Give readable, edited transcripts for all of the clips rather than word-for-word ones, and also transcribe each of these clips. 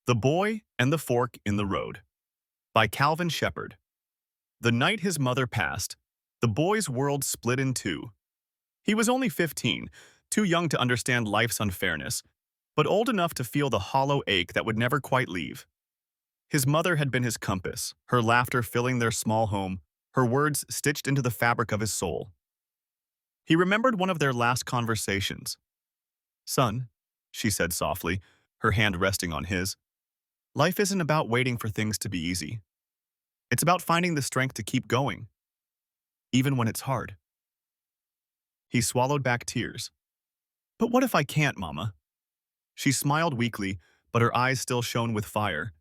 The Boy and the Fork in the Road by Calvin Sheppard. The night his mother passed, the boy's world split in two. He was only 15, too young to understand life's unfairness, but old enough to feel the hollow ache that would never quite leave. His mother had been his compass, her laughter filling their small home, her words stitched into the fabric of his soul. He remembered one of their last conversations. "Son," she said softly, her hand resting on his, "life isn't about waiting for things to be easy. It's about finding the strength to keep going, even when it's hard." He swallowed back tears. "But what if I can't, Mama?" She smiled weakly, but her eyes still shone with fire.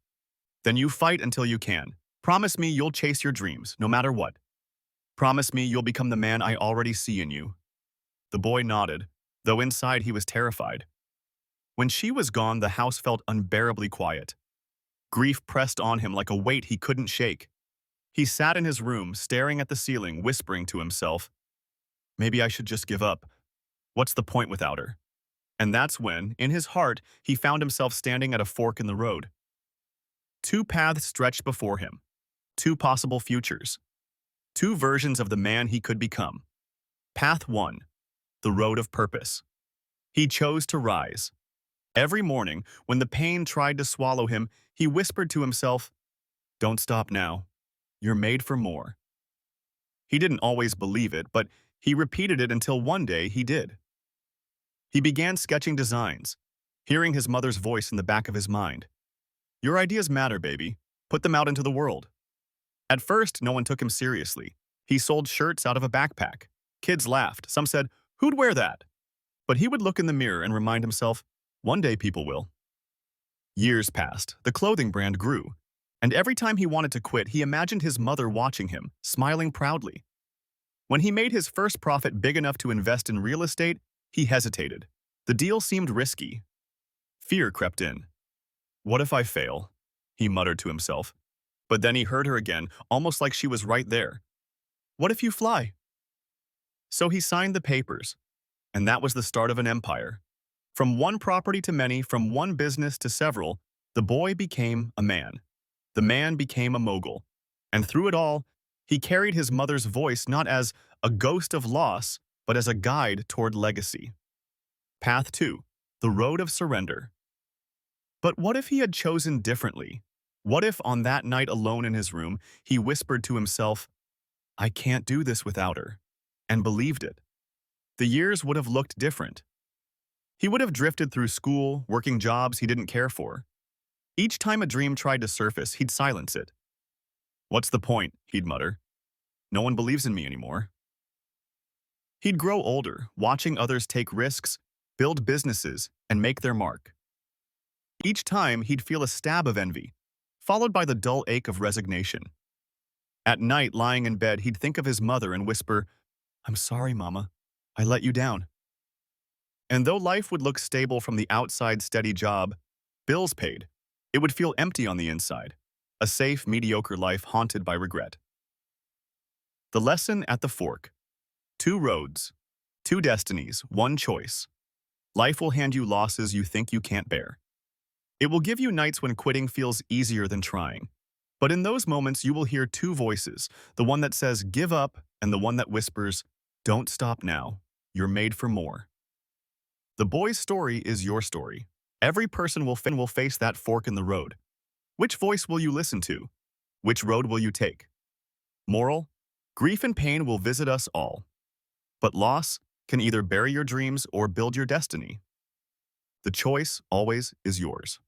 "Then you fight until you can. Promise me you'll chase your dreams, no matter what. Promise me you'll become the man I already see in you." The boy nodded, though inside he was terrified. When she was gone, the house felt unbearably quiet. Grief pressed on him like a weight he couldn't shake. He sat in his room, staring at the ceiling, whispering to himself, "Maybe I should just give up. What's the point without her?" And that's when, in his heart, he found himself standing at a fork in the road. Two paths stretched before him, two possible futures, two versions of the man he could become. Path 1, the road of purpose. He chose to rise. Every morning, when the pain tried to swallow him, he whispered to himself, "Don't stop now. You're made for more." He didn't always believe it, but he repeated it until one day he did. He began sketching designs, hearing his mother's voice in the back of his mind. "Your ideas matter, baby. Put them out into the world." At first, no one took him seriously. He sold shirts out of a backpack. Kids laughed. Some said, "Who'd wear that?" But he would look in the mirror and remind himself, one day people will. Years passed. The clothing brand grew. And every time he wanted to quit, he imagined his mother watching him, smiling proudly. When he made his first profit big enough to invest in real estate, he hesitated. The deal seemed risky. Fear crept in. "What if I fail?" he muttered to himself. But then he heard her again, almost like she was right there. "What if you fly?" So he signed the papers, and that was the start of an empire. From one property to many, from one business to several, the boy became a man. The man became a mogul. And through it all, he carried his mother's voice not as a ghost of loss, but as a guide toward legacy. Path 2, the road of surrender. But what if he had chosen differently? What if on that night alone in his room, he whispered to himself, "I can't do this without her," and believed it? The years would have looked different. He would have drifted through school, working jobs he didn't care for. Each time a dream tried to surface, he'd silence it. "What's the point?" he'd mutter. "No one believes in me anymore." He'd grow older, watching others take risks, build businesses, and make their mark. Each time, he'd feel a stab of envy, followed by the dull ache of resignation. At night, lying in bed, he'd think of his mother and whisper, "I'm sorry, Mama. I let you down." And though life would look stable from the outside, steady job, bills paid, it would feel empty on the inside, a safe, mediocre life haunted by regret. The lesson at the fork. Two roads, two destinies, one choice. Life will hand you losses you think you can't bear. It will give you nights when quitting feels easier than trying. But in those moments, you will hear two voices, the one that says, "Give up," and the one that whispers, "Don't stop now. You're made for more." The boy's story is your story. Every person will face that fork in the road. Which voice will you listen to? Which road will you take? Moral: grief and pain will visit us all. But loss can either bury your dreams or build your destiny. The choice always is yours.